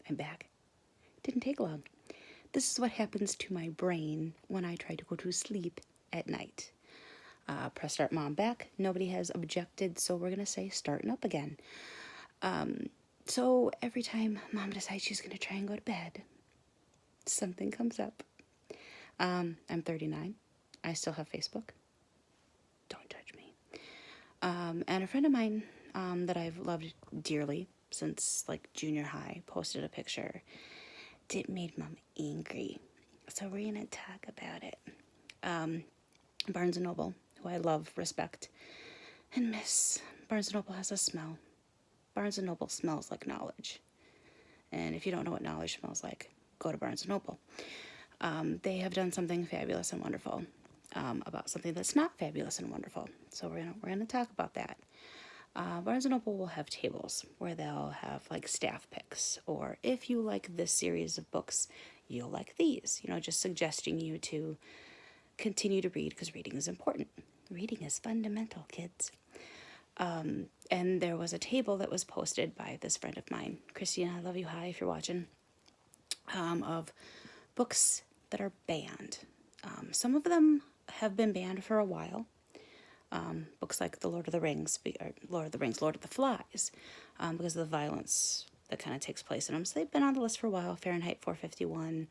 I'm back. Didn't take long. This is what happens to my brain when I try to go to sleep at night. Press start, mom, back. Nobody has objected, so we're going to say starting up again. So every time mom decides she's going to try and go to bed, something comes up. I'm 39. I still have Facebook. Don't judge me. And a friend of mine that I've loved dearly since like junior high posted a picture. It made mom angry. So we're going to talk about it. Barnes & Noble, who I love, respect, and miss. Barnes & Noble has a smell. Barnes & Noble smells like knowledge. And if you don't know what knowledge smells like, go to Barnes & Noble. They have done something fabulous and wonderful about something that's not fabulous and wonderful. So we're gonna talk about that. Barnes & Noble will have tables where they'll have like staff picks, or if you like this series of books, you'll like these. Just suggesting you to continue to read because reading is important. Reading is fundamental, kids. And there was a table that was posted by this friend of mine, Christina, I love you, hi, if you're watching, of books that are banned. Some of them have been banned for a while. Books like The Lord of the Rings, Lord of the Flies, because of the violence that kind of takes place in them. So they've been on the list for a while, Fahrenheit 451.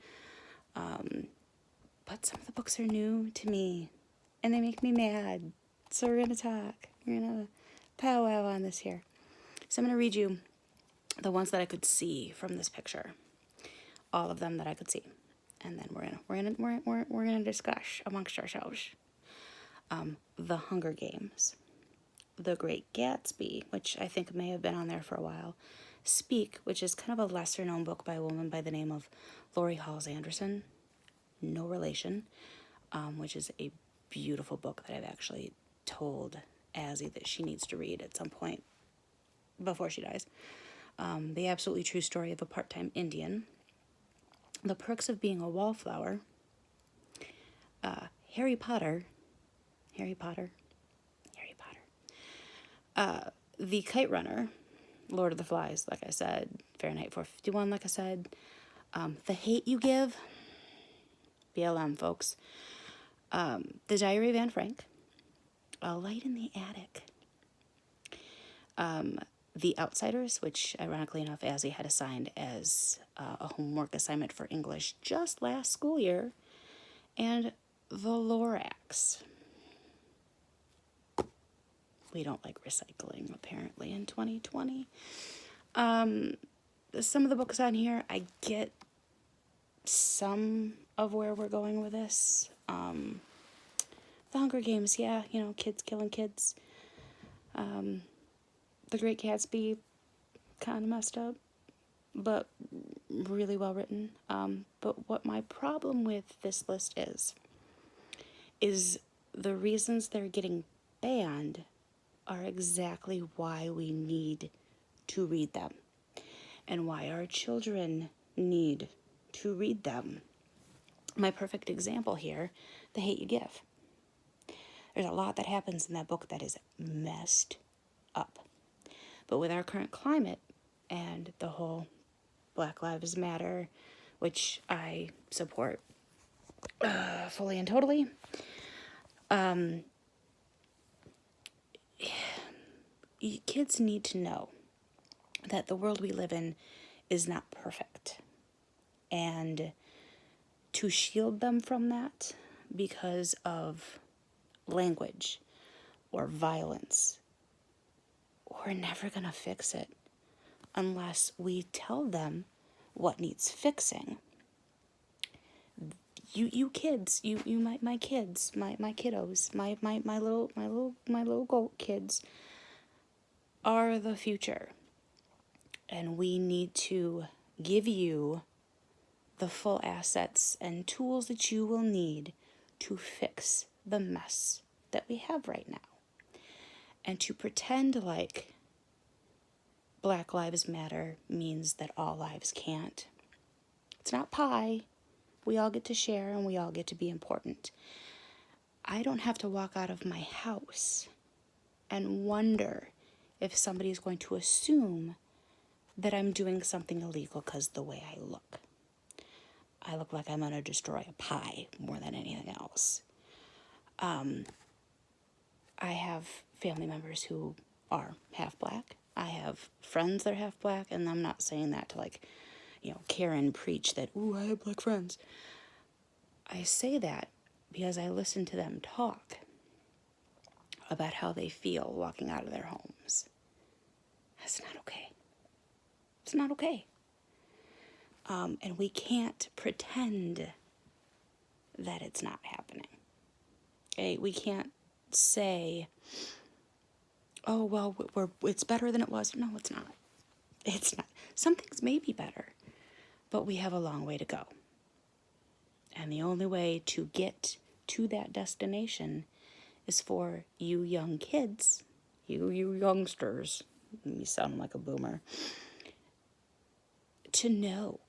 But some of the books are new to me, and they make me mad. So we're going to talk. We're going to powwow on this here. So I'm going to read you the ones that I could see from this picture. All of them that I could see. And then we're gonna discuss amongst ourselves. The Hunger Games, The Great Gatsby, which I think may have been on there for a while. Speak, which is kind of a lesser known book by a woman by the name of Lori Halls Anderson, no relation, which is a beautiful book that I've actually told Azzy that she needs to read at some point before she dies. The Absolutely True Story of a Part-Time Indian, The Perks of Being a Wallflower, Harry Potter, The Kite Runner, Lord of the Flies, like I said, Fahrenheit 451, like I said, The Hate U Give, BLM, folks, The Diary of Anne Frank, A Light in the Attic, The Outsiders, which ironically enough Azzy had assigned as a homework assignment for English just last school year, and The Lorax. We don't like recycling, apparently, in 2020. Some of the books on here, I get some of where we're going with this. The Hunger Games, yeah, kids killing kids. The Great Gatsby, kind of messed up, but really well written. But what my problem with this list is the reasons they're getting banned are exactly why we need to read them and why our children need to read them. My perfect example here, The Hate U Give. There's a lot that happens in that book that is messed up. But with our current climate and the whole Black Lives Matter, which I support fully and totally, kids need to know that the world we live in is not perfect. And to shield them from that because of language or violence, we're never going to fix it unless we tell them what needs fixing. You kids, my kids, my kiddos, my little goat kids are the future. And we need to give you the full assets and tools that you will need to fix the mess that we have right now. And to pretend like Black Lives Matter means that all lives can't. It's not pie. We all get to share and we all get to be important. I don't have to walk out of my house and wonder if somebody is going to assume that I'm doing something illegal because the way I look. I look like I'm going to destroy a pie more than anything else. I have family members who are half black. I have friends that are half black, and I'm not saying that to Karen preach that, ooh, I have black friends. I say that because I listen to them talk about how they feel walking out of their homes. That's not okay. It's not okay. And we can't pretend that it's not happening. Okay? We can't say, oh, well, it's better than it was. No, it's not. It's not. Some things may be better, but we have a long way to go. And the only way to get to that destination is for you young kids, you youngsters, you sound like a boomer, to know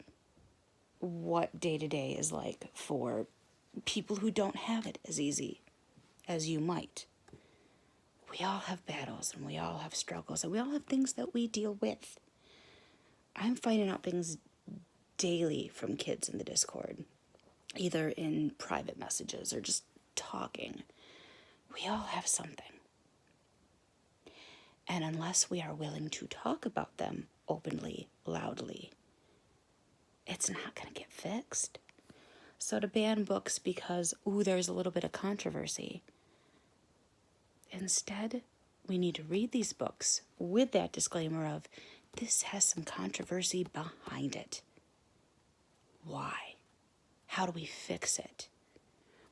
what day-to-day is like for people who don't have it as easy as you might. We all have battles, and we all have struggles, and we all have things that we deal with. I'm finding out things daily from kids in the Discord, either in private messages or just talking. We all have something. And unless we are willing to talk about them openly, loudly, it's not going to get fixed. So to ban books because, there's a little bit of controversy. Instead, we need to read these books with that disclaimer of, this has some controversy behind it. Why? How do we fix it?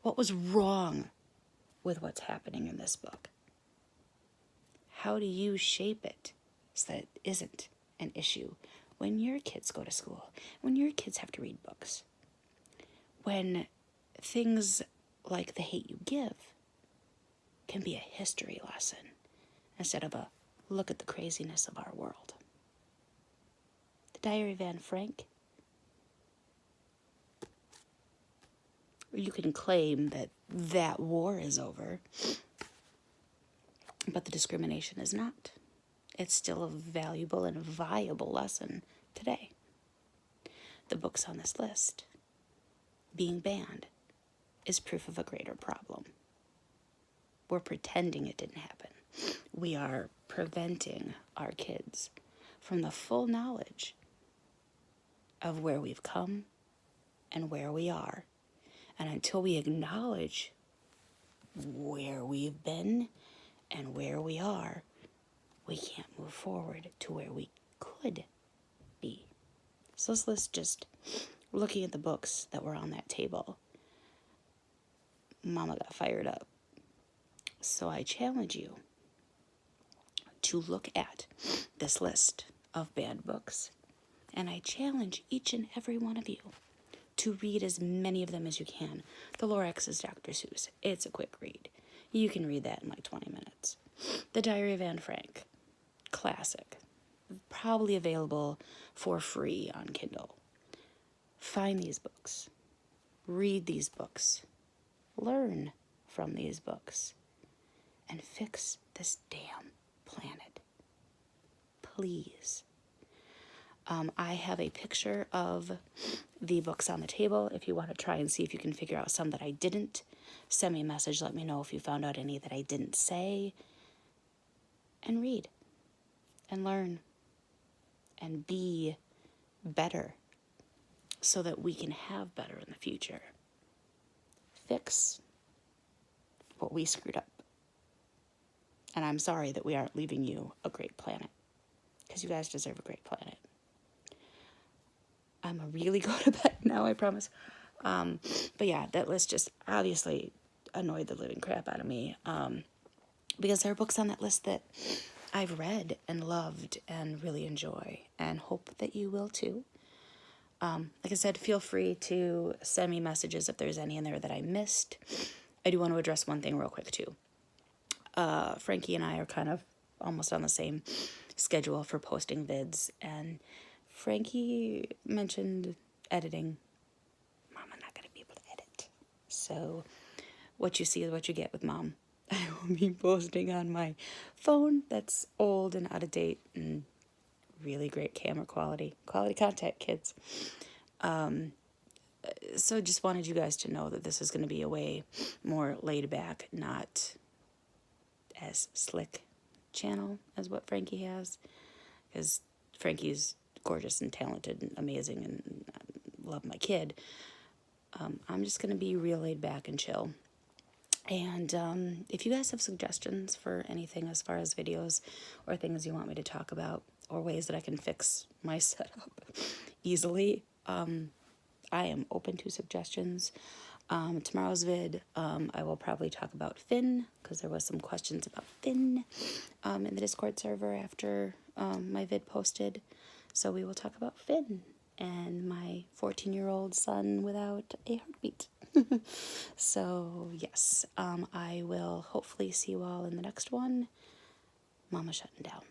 What was wrong with what's happening in this book? How do you shape it so that it isn't an issue when your kids go to school, when your kids have to read books, when things like The Hate You Give can be a history lesson instead of a look at the craziness of our world? The Diary of Anne Frank. You can claim that that war is over, but the discrimination is not. It's still a valuable and viable lesson today. The books on this list being banned is proof of a greater problem. We're pretending it didn't happen. We are preventing our kids from the full knowledge of where we've come and where we are. And until we acknowledge where we've been and where we are, we can't move forward to where we could be. So this list, just looking at the books that were on that table, Mama got fired up. So I challenge you to look at this list of banned books, and I challenge each and every one of you to read as many of them as you can. The Lorax's Dr. Seuss. It's a quick read. You can read that in like 20 minutes. The Diary of Anne Frank. Classic. Probably available for free on Kindle. Find these books. Read these books. Learn from these books. And fix this damn planet. Please. I have a picture of the books on the table. If you want to try and see if you can figure out some that I didn't, send me a message. Let me know if you found out any that I didn't say. And read. And learn. And be better. So that we can have better in the future. Fix what we screwed up. And I'm sorry that we aren't leaving you a great planet. Because you guys deserve a great planet. I'm a really go to bed now, I promise. But yeah, that list just obviously annoyed the living crap out of me. Because there are books on that list that I've read and loved and really enjoy. And hope that you will too. Like I said, feel free to send me messages if there's any in there that I missed. I do want to address one thing real quick too. Frankie and I are kind of almost on the same schedule for posting vids, and Frankie mentioned editing. Mom, I'm not going to be able to edit. So what you see is what you get with Mom. I will be posting on my phone that's old and out of date and really great camera quality. Quality content, kids. So just wanted you guys to know that this is going to be a way more laid back, not as slick channel as what Frankie has. Because Frankie's gorgeous and talented and amazing and love my kid. I'm just going to be real laid back and chill. And if you guys have suggestions for anything as far as videos or things you want me to talk about or ways that I can fix my setup easily, I am open to suggestions. Tomorrow's vid, I will probably talk about Finn because there was some questions about Finn in the Discord server after my vid posted. So we will talk about Finn and my 14-year-old son without a heartbeat. So yes, I will hopefully see you all in the next one. Mama shutting down.